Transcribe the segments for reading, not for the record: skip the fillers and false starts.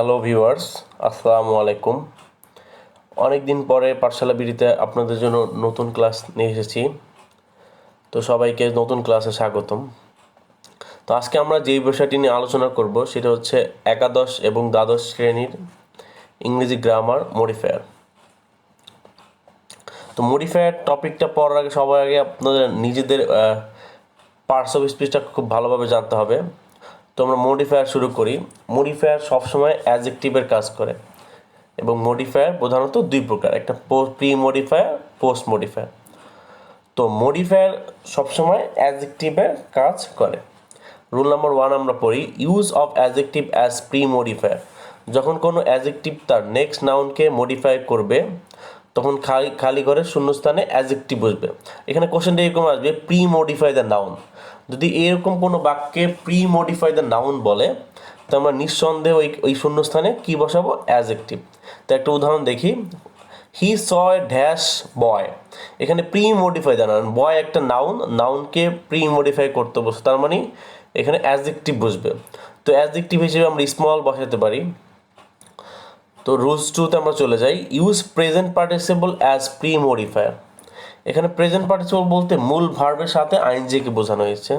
Hello viewers, আসসালামু আলাইকুম। অনেক দিন পরে পাঠশালা বিডিতে আপনাদের জন্য নতুন ক্লাস নিয়ে এসেছি। তো সবাইকে নতুন ক্লাসে স্বাগতম। তো আজকে আমরা যেই বিষয়টি নিয়ে আলোচনা করব সেটা হচ্ছে একাদশ এবং দ্বাদশ শ্রেণীর ইংরেজি গ্রামার মডিফায়ার। তো মডিফায়ার টপিকটা পড়ার আগে সবার আগে আপনাদের নিজেদের পার্টস অফ স্পিচটা খুব ভালোভাবে জানতে হবে। তো আমরা মডিফায়ার শুরু করি। মডিফায়ার সবসময় অ্যাডজেক্টিভের কাজ করে এবং মডিফায়ার প্রধানত দুই প্রকার, একটা প্রি মডিফায়ার, পোস্ট মডিফায়ার। তো মডিফায়ার সবসময় অ্যাডজেক্টিভের কাজ করে। রুল নাম্বার 1 আমরা পড়ি, use of adjective as pre modifier. যখন কোনো অ্যাডজেক্টিভ তার নেক্সট নাউনকে মডিফাই করবে তখন খালি ঘরের শূন্যস্থানে অ্যাডজেক্টিভ বসবে। এখানে কোশ্চেনটা এরকম আসবে, প্রি মডিফাই দ্য নাউন। যদি এরকম কোনো বাক্যে প্রি মডিফাই দ্য নাউন বলে তো আমরা নিঃসন্দেহে ওই শূন্যস্থানে কী বসাবো? অ্যাডজেক্টিভ। তো একটা উদাহরণ দেখি, হি স এ ড্যাশ বয়। এখানে প্রি মডিফাই দ্য নাউন, বয় একটা নাউনকে প্রি মডিফাই করতে বসে, তার মানে এখানে অ্যাডজেক্টিভ বসবে। তো অ্যাডজেক্টিভ হিসেবে আমরা স্মল বসাতে পারি। তো রুলস 2তে আমরা চলে যাই, use present participle as pre modifier. এখানে প্রেজেন্ট পার্টিসিপল বলতে মূল ভার্বের সাথে আইএনজিকে বোঝানো হয়েছে।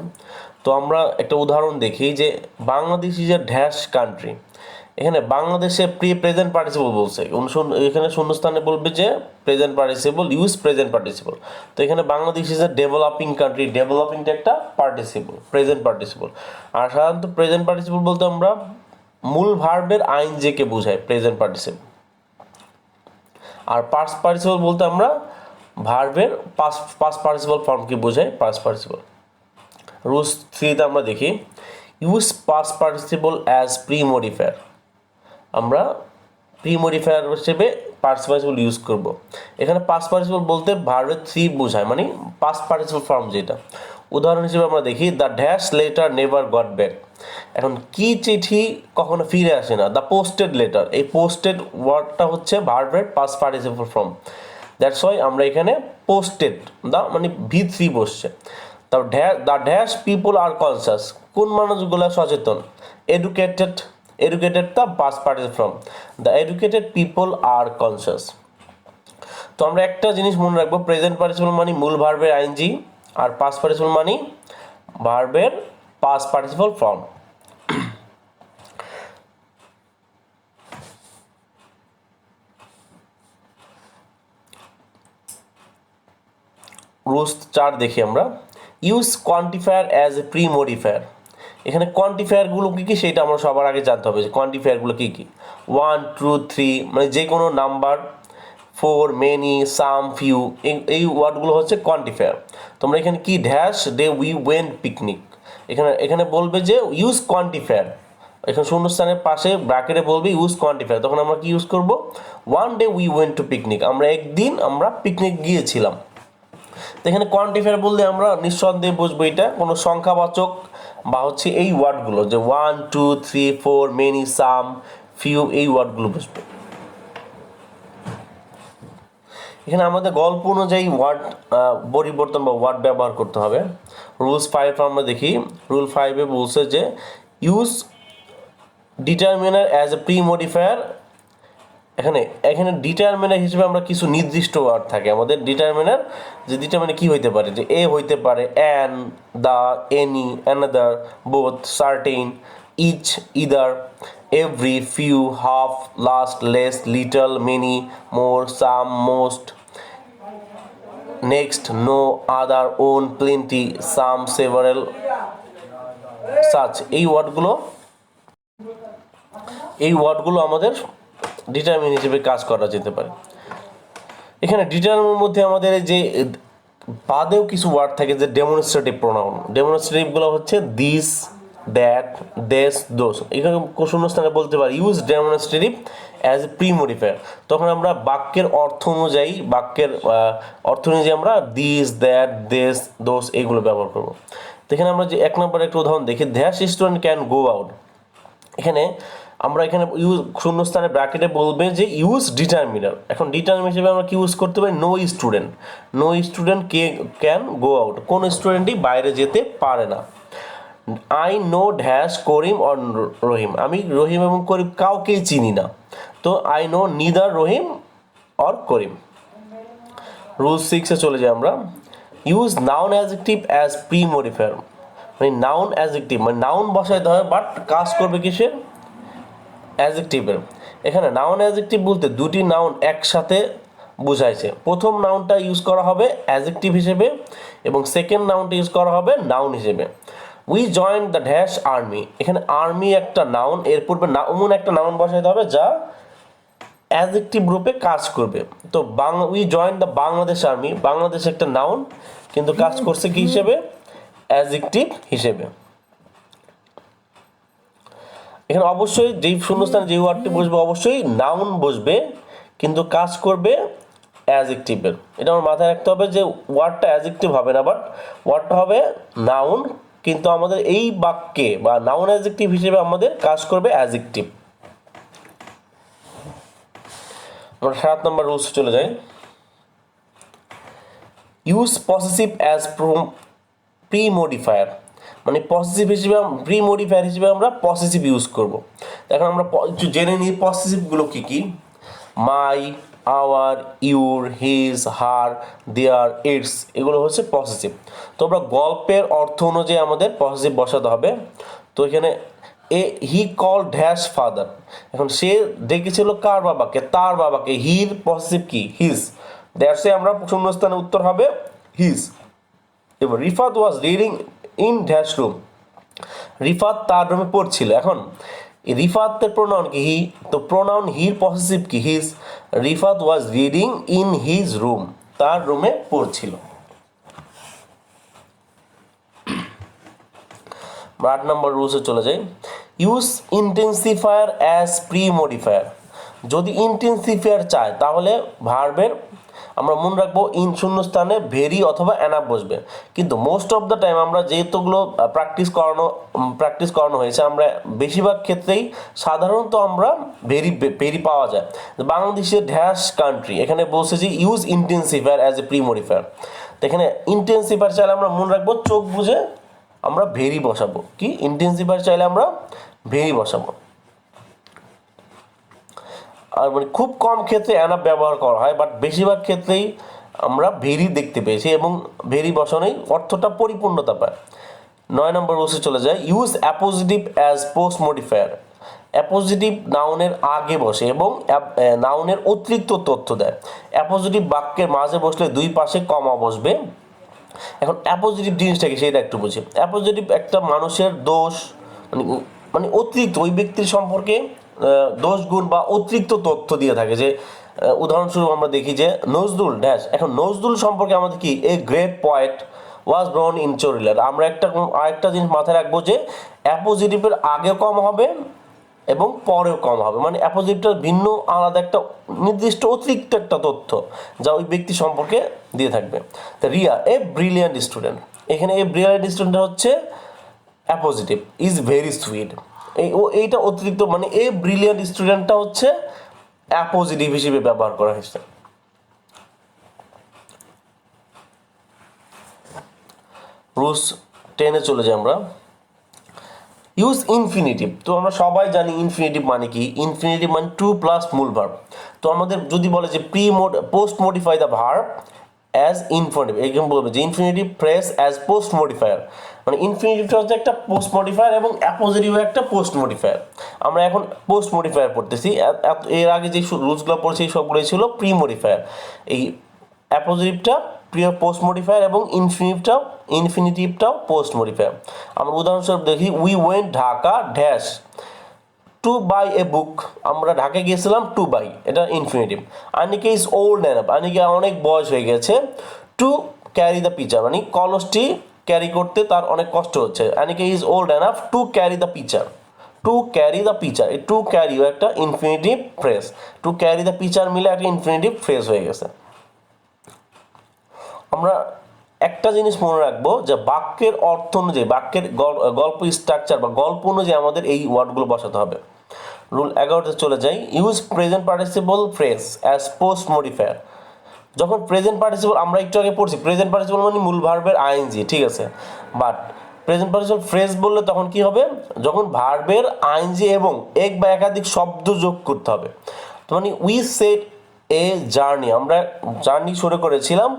তো আমরা একটা উদাহরণ দেখি যে Bangladesh is a dash country. এখানে বাংলাদেশে প্রেজেন্ট পার্টিসিপল বলছে, এখানে শূন্যস্থানে বলবে যে present participle, use present participle. তো এখানে Bangladesh is a developing country, ডেভেলপিংটা একটা পার্টিসিপল, প্রেজেন্ট পার্টিসিপল। আর সাধারণত প্রেজেন্ট পার্টিসিপল বলতে আমরা মূল ভার্বের আইএনজিকে বোঝায় প্রেজেন্ট পার্টিসিপল। আর পাস্ট পার্টিসিপল বলতে আমরা ভার্বের পাস্ট পার্টিসিপল ফর্মকে বোঝায় পাস্ট পার্টিসিপল। রুলস 3তে আমরা দেখি, use past participle as pre modifier. আমরা প্রি মডিফায়ার হিসেবে পাস্ট পার্টিসিপল ইউজ করব। এখানে পাস্ট পার্টিসিপল বলতে ভার্বের 3 বোঝায়, মানে পাস্ট পার্টিসিপল ফর্ম যেটা। উদাহরণ হিসেবে আমরা দেখি, the dash letter never got back. এখন কি চিঠি কখনো ফিরে আসে না? The posted letter. এই পোস্টেড ওয়ার্ডটা হচ্ছে ভার্বের past participle form. That's why আমরা এখানে পোস্টেড, দ্য মানে V3 বসছে। তারপর the dash people are conscious. কোন মানুষগুলো সচেতন? Educated, educated the past participle form. The educated people are conscious. তো আমরা একটা জিনিস মনে রাখবো, প্রেজেন্ট পার্টিসিপল মানে মূল ভার্বের আইএনজি, আর পাস্ট পার্টিসিপল মানে ভার্বের পাস্ট পার্টিসিপল ফর্ম। রুলস 4 দেখি আমরা, use quantifier as a pre modifier. এখানে কোয়ান্টিফায়ারগুলো কী কী সেটা আমরা সবার আগে জানতে হবে যে কোয়ান্টিফায়ারগুলো কী কী। 1, 2, 3 মানে যে কোনো নাম্বার, 4, মেনি, সাম, ফিউ, এই ওয়ার্ডগুলো হচ্ছে কোয়ান্টিফায়ার। তোমরা এখানে কি dash day we went picnic, এখানে বলবে যে ইউজ কোয়ান্টিফায়ার। এখানে শূন্যস্থানের পাশে ব্র্যাকেটে বলবে ইউজ কোয়ান্টিফায়ার, তখন আমরা কি ইউজ করব? 1 day we went to picnic, একদিন আমরা পিকনিক গিয়েছিলাম। তো এখানে কোয়ান্টিফায়ার বললে আমরা নিঃসন্দেহে বুঝবো এটা কোনো সংখ্যাবাচক বা হচ্ছে এই ওয়ার্ডগুলো, যে 1, 2, 3, 4, মেনি, সাম, ফিউ, এই ওয়ার্ডগুলো বুঝবো। এখানে আমাদের গল্প অনুযায়ী ওয়ার্ড পরিবর্তন বা ওয়ার্ড ব্যবহার করতে হবে। রুলস 5 আমরা দেখি, রুল 5-এ বলছে যে use determiner as a pre modifier. এখানে ডিটারমিনার হিসেবে আমরা কিছু নির্দিষ্ট ওয়ার্ড থাকে আমাদের। ডিটারমিনার যে ডিটারমিনার কি হইতে পারে, যে এ হইতে পারে an, the, any, another, both, certain, each, either, every, few, half, last, less, little, many, more, some, most, next, no, other, own, plenty, some, several, such. এই ওয়ার্ডগুলো আমাদের ডিটারমিন হিসেবে কাজ করা যেতে পারে। এখানে ডিটারমিনের মধ্যে আমাদের যে বাদেও কিছু ওয়ার্ড থাকে যে ডেমনস্ট্রেটিভ প্রোনাউন। ডেমনস্ট্রেটিভগুলো হচ্ছে দিস, দ্যাট, দেস, দোস। এখানে শূন্যস্থানে বলতে পারি use demonstrative as a pre modifier. তখন আমরা বাক্যের অর্থ অনুযায়ী আমরা দিস, দ্যাট, দেস, দোস এইগুলো ব্যবহার করবো। তো এখানে আমরা যে 1 নম্বরে একটা উদাহরণ দেখি, দ্যাশ স্টুডেন্ট ক্যান গো আউট। আমরা এখানে শূন্যস্থানে ব্র্যাকেটে বলবে যে ইউজ ডিটারমিনার। এখন ডিটারমিনার হিসেবে আমরা কি ইউজ করতে পারি? No student can go out. কোন স্টুডেন্টই বাইরে যেতে পারে না। I know dash Karim or Rahim, আমি রহিম এবং করিম কাউকেই চিনি না, তো I know neither Rahim or Karim. Rule 6-এ চলে যাই আমরা। Use noun adjective as pre modifier, মানে নাউন অ্যাডজেক্টিভ মানে নাউন বসাইতে হবে বাট কাজ করবে কিসের, অ্যাডজেক্টিভের। এখানে নাউন অ্যাডজেক্টিভ বলতে দুটি নাউন একসাথে বুঝাইছে। প্রথম নাউনটা ইউজ করা হবে অ্যাডজেক্টিভ হিসেবে এবং সেকেন্ড নাউনটা ইউজ করা হবে নাউন হিসেবে। We join the dash army, এখানে আর্মি একটা নাউন, এর পূর্বে এমন একটা নাউন বসাইতে হবে যা অ্যাডজেক্টিভ রূপে কাজ করবে। তো we join the Bangladesh army, Bangladesh একটা নাউন কিন্তু কাজ করছে কি হিসেবে, অ্যাডজেক্টিভ হিসেবে। এখানে অবশ্যই যেই শূন্যস্থানে যে ওয়ার্ডটি বসবে অবশ্যই নাউন বসবে কিন্তু কাজ করবে অ্যাডজেক্টিভের। এটা আমার মাথায় রাখতে হবে যে ওয়ার্ডটা অ্যাডজেক্টিভ হবে না, বাট ওয়ার্ডটা হবে নাউন কিন্তু আমাদের এই বাক্যে বা নাউন অ্যাডজেক্টিভ হিসেবে আমাদের কাজ করবে অ্যাডজেক্টিভ। আমরা 7 নম্বর রুলস চলে যাই। Use possessive as pre modifier, মানে পসেসিভ হিসেবে প্রি মডিফায়ার হিসেবে আমরা পসেসিভ ইউজ করব। এখন আমরা একটু জেনে নিই পসেসিভগুলো কী কী। My, our, your, his, her, their, its, এগুলো হচ্ছে পসেসিভ। তো আমরা গল্পের অর্থ অনুযায়ী আমাদের পসেসিভ বসাতে হবে। তো এখানে হি কল ড্যাশ ফাদার, এখন সে ডেকেছিল কার বাবাকে, তার বাবাকে, হির পসেসিভ কি, হিজ, দ্যাটসে আমরা শূন্যস্থানে উত্তর হবে হিজ। এবার Rifat was reading in dash room, Rifat তার রুমে পড়ছিল। এখন রিফাতের প্রোনাউন কি, হি, তো প্রোনাউন হির পসেসিভ কি, his. Rifat was reading in his room, তার রুমে পড়ছিল। 8 নম্বর রুলসে চলে যাই। Use intensifier as pre modifier, যদি ইন্টেন্সিফায়ার চায় তাহলে ভার্বের আমরা মনে রাখবো শূন্যস্থানে ভেরি অথবা অ্যানাপ বসবে, কিন্তু মোস্ট অফ দ্য টাইম আমরা যেহেতুগুলো প্র্যাকটিস করানো হয়েছে আমরা বেশিরভাগ ক্ষেত্রেই সাধারণত আমরা ভেরি পাওয়া যায়। বাংলাদেশের ড্যাশ কান্ট্রি, এখানে বলছে যে use intensifier as a pre modifier. তো এখানে ইন্টেন্সিফায়ার চাইলে আমরা মনে রাখবো চোখ বুঝে আমরা ভেরি বসাবো, কি ইন্টেন্সিফায়ার চাইলে আমরা ভেরি বসাবো। আর মানে খুব কম ক্ষেত্রে অ্যানাপ ব্যবহার করা হয়, বাট বেশিরভাগ ক্ষেত্রেই আমরা ভেরি দেখতে পেয়েছি এবং ভেরি বসানোই অর্থটা পরিপূর্ণতা পায়। 9 নম্বর রুলসে চলে যায়। Use appositive as post modifier, appositive নাউনের আগে বসে এবং নাউনের অতিরিক্ত তথ্য দেয়। অ্যাপোজিটিভ বাক্যের মাঝে বসলে দুই পাশে কমা বসবে। এখন অ্যাপোজিটিভ জিনিসটা কি সেটা একটু বুঝি। অ্যাপোজিটিভ একটা মানুষের দোষ মানে অতিরিক্ত ওই ব্যক্তির সম্পর্কে দোষ গুণ বা অতিরিক্ত তথ্য দিয়ে থাকে। যে উদাহরণস্বরূপ আমরা দেখি যে নজরুল ড্যাশ, এখন নজরুল সম্পর্কে আমাদের কি a great poet was born in চরিলার। আমরা আরেকটা জিনিস মাথায় রাখবো যে অ্যাপোজিটিভের আগেও কম হবে এবং পরেও কম হবে, মানে অ্যাপোজিটিভটার ভিন্ন আলাদা একটা নির্দিষ্ট অতিরিক্ত একটা তথ্য যা ওই ব্যক্তি সম্পর্কে দিয়ে থাকবে। তা রিয়া এ ব্রিলিয়ান্ট স্টুডেন্ট, এখানে এ ব্রিলিয়ান্ট স্টুডেন্ট হচ্ছে অ্যাপোজিটিভ, ইজ ভেরি সুইট, এইটা অতিরিক্ত মানে এ ব্রিলিয়ান্ট স্টুডেন্টটা হচ্ছে অ্যাপোজিটিভ হিসেবে ব্যবহার করা হয়েছে। রুলস 10-এ চলে যাই আমরা। ইউজ ইনফিনিটিভ, তো আমরা সবাই জানি ইনফিনিটিভ মানে কি। ইনফিনিটিভ মানে টু প্লাস মূল ভার্ব। তো আমাদের যদি বলে যে post modify the verb as infinitive, এরকম বলবে যে infinitive phrase as post modifier, মানে ইনফিনিটিভটা হচ্ছে একটা পোস্ট মডিফায়ার এবং অ্যাপোজিটিভ একটা পোস্ট মডিফায়ার। আমরা এখন পোস্ট মডিফায়ার পড়তেছি, এর আগে যে রুলসগুলো পড়ছি সবগুলোই ছিল প্রি মডিফায়ার। এই অ্যাপোজিটিভটা পোস্ট মডিফায়ার এবং ইনফিনিটিভটাও পোস্ট মডিফায়ার। আমরা উদাহরণস্বরূপ দেখি we went Dhaka dash to buy a book, আমরা ঢাকায় গিয়েছিলাম টু বাই, এটা infinitive. Anika is old enough, Anika অনেক বয়স হয়ে গেছে টু ক্যারি দ্য পিচার, মানে কলসটি ক্যারি করতে তার অনেক কষ্ট হচ্ছে। Anika is old enough to carry the pitcher, to carry the pitcher, এই টু ক্যারিও একটা infinitive phrase, to carry the pitcher মিলে একটা ইনফিনিটিভ ফ্রেজ হয়ে গেছে। আমরা একটা জিনিস মনে রাখবো যে বাক্যের অর্থ অনুযায়ী বাক্যের গল্প স্ট্রাকচার বা গল্প অনুযায়ী আমাদের এই ওয়ার্ডগুলো বসাতে হবে। রুল 11-তে চলে যাই। Use present participle phrase as post modifier, যখন প্রেজেন্ট পার্টিসিপল আমরা একটু আগে পড়ছি প্রেজেন্ট পার্টিসিপল মানে মূল ভার্বের আইএনজি, ঠিক আছে, বাট প্রেজেন্ট পার্টিসিপল ফ্রেজ বললে তখন কি হবে, যখন ভার্বের আইএনজি এবং এক বা একাধিক শব্দ যোগ করতে হবে। তো মানে উই সেড এ জার্নি, আমরা জার্নি শুরু করেছিলাম।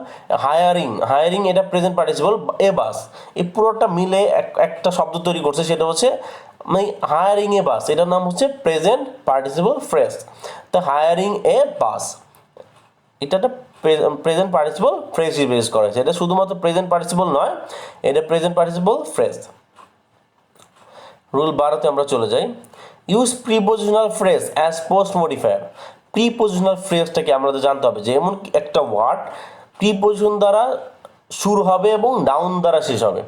হায়ারিং এটা প্রেজেন্ট পার্টিসিপল, এ বাস, এই পুরোটা মিলে একটা শব্দ তৈরি করছে, সেটা হচ্ছে মানে হায়ারিং এ বাস, এটার নাম হচ্ছে প্রেজেন্ট পার্টিসিপল ফ্রেজ। তো হায়ারিং এ বাস, এটা একটা প্রেজেন্ট পার্টিসিপল ফ্রেজ ইউজ করা হয়েছে। এটা শুধুমাত্র প্রেজেন্ট পার্টিসিপল নয়, এটা প্রেজেন্ট পার্টিসিপল ফ্রেজ। রুল 12তে আমরা চলে যাই। Use prepositional phrase as post modifier. Prepositional ফ্রেজটাকে আমাদের জানতে হবে যে এমন একটা ওয়ার্ড প্রিপোজিশন দ্বারা শুরু হবে এবং নাউন দ্বারা শেষ হবে।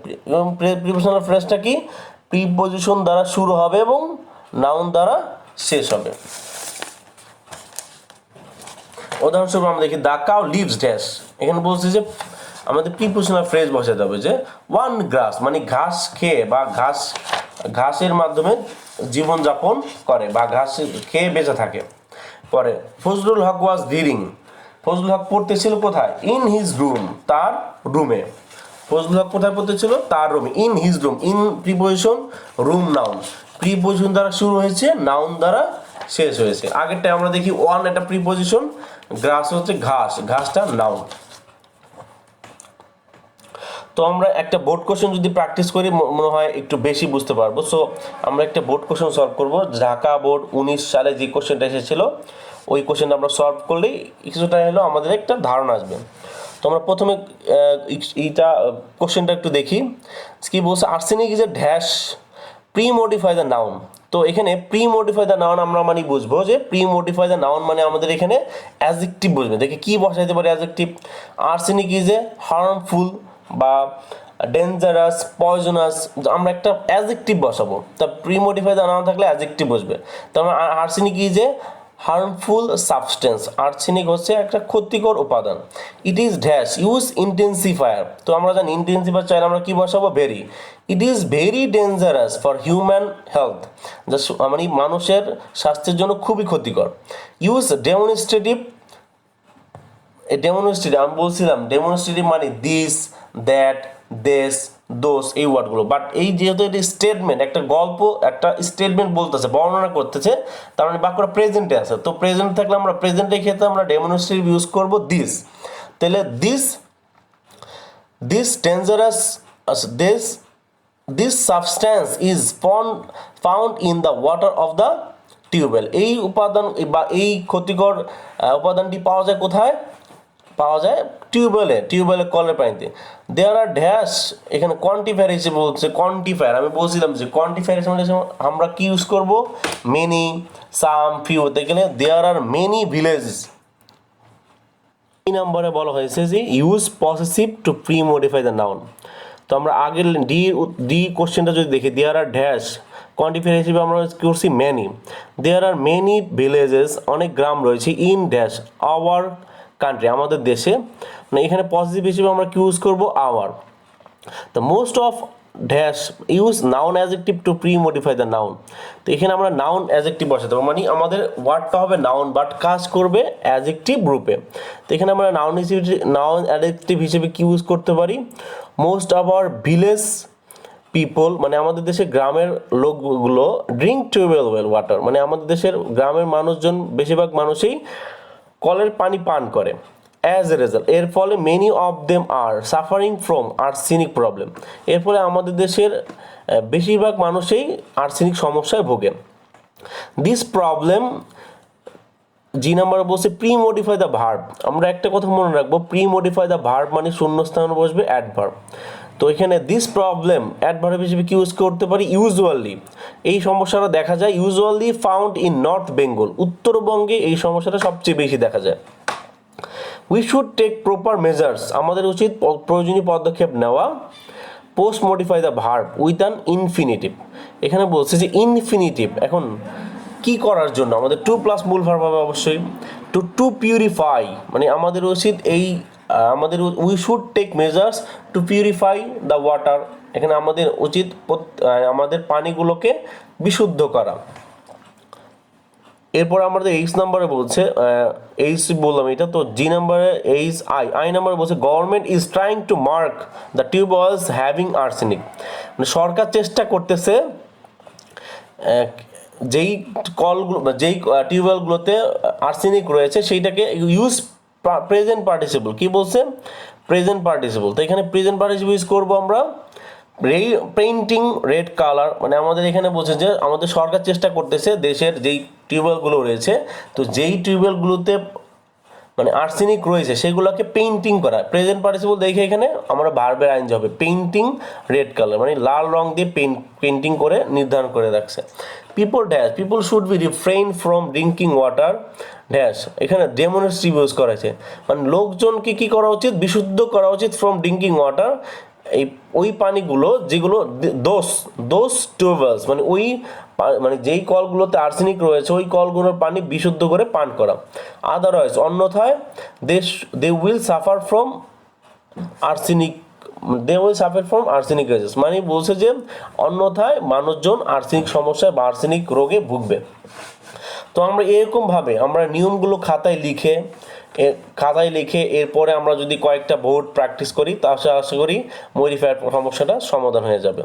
প্রিপোজিশনাল ফ্রেজটা কি, প্রিপোজিশন দ্বারা শুরু হবে এবং নাউন দ্বারা শেষ হবে। উদাহরণস্বরূপ আমরা দেখি দ্য কাউ লিভস ড্যাশ, এখানে বলছে যে আমাদের প্রিপোজিশনাল ফ্রেজ বসাতে হবে যে ওয়ান গ্রাস, মানে ঘাস খেয়ে বা ঘাসের মাধ্যমে জীবনযাপন করে বা ঘাস খেয়ে বেঁচে থাকে। পরে ফজলুল হক ওয়াজ রিডিং, ফজলুল হক পড়তেছিল কোথায়, ইন হিজ রুম, তার রুমে। ফজলুল হক কোথায় পড়তেছিল, তার রুমে। In his room, in preposition, room noun, preposition দ্বারা শুরু হয়েছে, নাউন দ্বারা শেষ হয়েছে। আগেরটা আমরা দেখি ওয়ান একটা প্রিপোজিশন, গ্রাস হচ্ছে ঘাস, ঘাসটা নাউন। তো আমরা একটা বোর্ড কোশ্চেন যদি প্র্যাকটিস করি মনে হয় একটু বেশি বুঝতে পারবো। সো আমরা একটা বোর্ড কোশ্চেন সলভ করব। ঢাকা বোর্ড 19 সালে যে কোশ্চেনটা এসেছিল ওই কোশ্চেনটা আমরা সলভ করলেই কিছুটা হলো আমাদের একটা ধারণা আসবে। তো আমরা প্রথমে এইটা কোশ্চেনটা একটু দেখি। কি বলছে, arsenic is a dash pre modify the noun. তো এখানে প্রি মডিফাই দ্য নাউন আমরা মানে বুঝবো যে প্রি মডিফাই দ্য নাউন মানে আমাদের এখানে অ্যাডজেক্টিভ বুঝবে। দেখে কি বসাইতে পারে adjective, arsenic is a harmful বা ডেঞ্জারাস, পয়জনাস, আমরা একটা অ্যাডজেক্টিভ বসাবো। তা প্রি মডিফাই দ্য নাউন থাকলে অ্যাডজেক্টিভ বসবে। তো আমরা arsenic is a harmful substance, arsenic হচ্ছে একটা ক্ষতিকর উপাদান। It is dash use intensifier, তো আমরা জানি ইন্টেন্সিফায়ার চাইলে আমরা কি বসাবো, very. It is very dangerous for human health, যা মানে মানুষের স্বাস্থ্যের জন্য খুবই ক্ষতিকর। ইউজ ডেমনস্ট্রেটিভ, ডেমনস্ট্রেটিভ আমি বলছিলাম ডেমনস্ট্রেটিভ মানে দিস, দ্যাট, দেশ, দোষ, এই ওয়ার্ডগুলো। বাট এই যেহেতু এটি স্টেটমেন্ট, একটা গল্প, একটা স্টেটমেন্ট বলতেছে, বর্ণনা করতেছে, তার মানে বাক্যটা প্রেজেন্টে আছে। তো প্রেজেন্ট থাকলে আমরা প্রেজেন্টের ক্ষেত্রে আমরা ডেমনস্ট্রেটিভ ইউজ করব দিস। তাহলে this dangerous, this substance is found in the water of the tubewell. এই উপাদান বা এই ক্ষতিকর উপাদানটি পাওয়া যায় কোথায়, পাওয়া যায় টিউবওয়েলের কলের পানিতে। দেয়ার আর ড্যাশ, এখানে কোয়ান্টিফায়ার হিসেবে বলছে, কোয়ান্টিফায়ার আমি বলছিলাম যে কোয়ান্টিফায়ার হিসেবে আমরা কি ইউজ করব, মেনি, সাম, ফিউ, হতে গেলে দেয়ার আর মেনি ভিলেজেস। এই নম্বরে বলা হয়েছে যে use possessive two pre modify the noun. তো আমরা আগের ডি কোশ্চেনটা যদি দেখি, দেয়ার আর ড্যাশ, কোয়ান্টিফায়ার হিসেবে আমরা করছি many. There are many villages, অনেক গ্রাম রয়েছে, ইন ড্যাশ আওয়ার কান্ট্রি, আমাদের দেশে। মানে এখানে পজিটিভ হিসেবে আমরা কি ইউজ করব, our. The most of dash use noun adjective to pre modify the noun. তো এখানে আমরা নাউন অ্যাডজেক্টিভ বসাতে পারবো, মানে আমাদের ওয়ার্ডটা হবে নাউন বাট কাজ করবে অ্যাডজেক্টিভ রূপে। তো এখানে আমরা নাউন অ্যাডজেক্টিভ হিসেবে কি ইউজ করতে পারি, most of our village people, মানে আমাদের দেশের গ্রামের লোকগুলো, ড্রিঙ্ক টিউবওয়েল ওয়াটার, মানে আমাদের দেশের গ্রামের মানুষজন বেশিরভাগ মানুষই কলের পানি পান করে। অ্যাজ এ রেজাল্ট, এর ফলে many of them are suffering from arsenic problem, এর ফলে আমাদের দেশের বেশিরভাগ মানুষই আর্সেনিক সমস্যায় ভোগে। দিস প্রবলেম, জি নাম্বার বলছে প্রি মডিফাই দ্য ভার্ব। আমরা একটা কথা মনে রাখবো, প্রি মডিফাই দ্য ভার্ব মানে শূন্যস্থানে বসবে অ্যাডভার্ব। তো এখানে দিস প্রবলেম অ্যাডভার্ব হিসেবে কি ইউজ করতে পারি, ইউজুয়ালি, এই সমস্যাটা দেখা যায় usually found in North Bengal, উত্তরবঙ্গে এই সমস্যাটা সবচেয়ে বেশি দেখা যায়। We should take proper measures, আমাদের উচিত প্রয়োজনীয় পদক্ষেপ নেওয়া। Post modify the verb with an infinitive, এখানে বলছে যে ইনফিনিটিভ এখন কি করার জন্য, আমাদের টু প্লাস মূল ভার্ব হবে অবশ্যই। টু পিউরিফাই, মানে আমাদের উচিত আমাদের we should take measures to purify the water, এখানে আমাদের উচিত আমাদের পানিগুলোকে বিশুদ্ধ করা। এরপর আমাদের এইচ নাম্বারে বলছে, এইচ বললাম এটা, তো জি নাম্বারে আই নাম্বারে বলছে government is trying to mark the tubewells having arsenic. মানে সরকার চেষ্টা করতেছে যেই কলগুলো যেই টিউবওয়েলগুলোতে আর্সেনিক রয়েছে সেইটাকে ইউজ প্রেজেন্ট পার্টিসিপল, কি বলছে প্রেজেন্ট পার্টিসিপল। তো এখানে প্রেজেন্ট পার্টিসিপল ইউজ করবো আমরা পেইন্টিং রেড কালার। মানে আমাদের এখানে বলছে যে আমাদের সরকার চেষ্টা করতেছে দেশের যেই টিউবওয়েলগুলো রয়েছে, তো যেই টিউবওয়েলগুলোতে মানে আর্সেনিক রয়েছে সেগুলোকে পেইন্টিং করা। প্রেজেন্ট পার্টিসিপল দেখে এখানে আমরা ভার্বের আইন হবে পেইন্টিং রেড কালার, মানে লাল রং দিয়ে পেইন্টিং করে নির্ধারণ করে রাখছে। People should be refrain from drinking water dash, এখানে ডেমনস্ট্রেটিভ ইউজ করা হয়েছে, মানে লোকজনকে কি করা উচিত, বিশুদ্ধ করা উচিত ফ্রম ড্রিঙ্কিং ওয়াটার, এই ওই পানিগুলো যেগুলো দোস টিউবওয়েলস, মানে ওই মানে যেই কলগুলোতে আর্সেনিক রয়েছে ওই কলগুলোর পানি বিশুদ্ধ করে পান করা। আদারওয়াইজ অন্যথায় they will suffer from arsenic rages, মানে বলছে যে অন্যথায় মানুষজন আর্সেনিক সমস্যায় বা আর্সেনিক রোগে ভুগবে। তো আমরা এরকমভাবে আমরা নিয়মগুলো খাতায় লিখে এরপরে আমরা যদি কয়েকটা বোর্ড প্র্যাকটিস করি তাহলে আশা করি মডিফায়ার সমস্যাটা সমাধান হয়ে যাবে।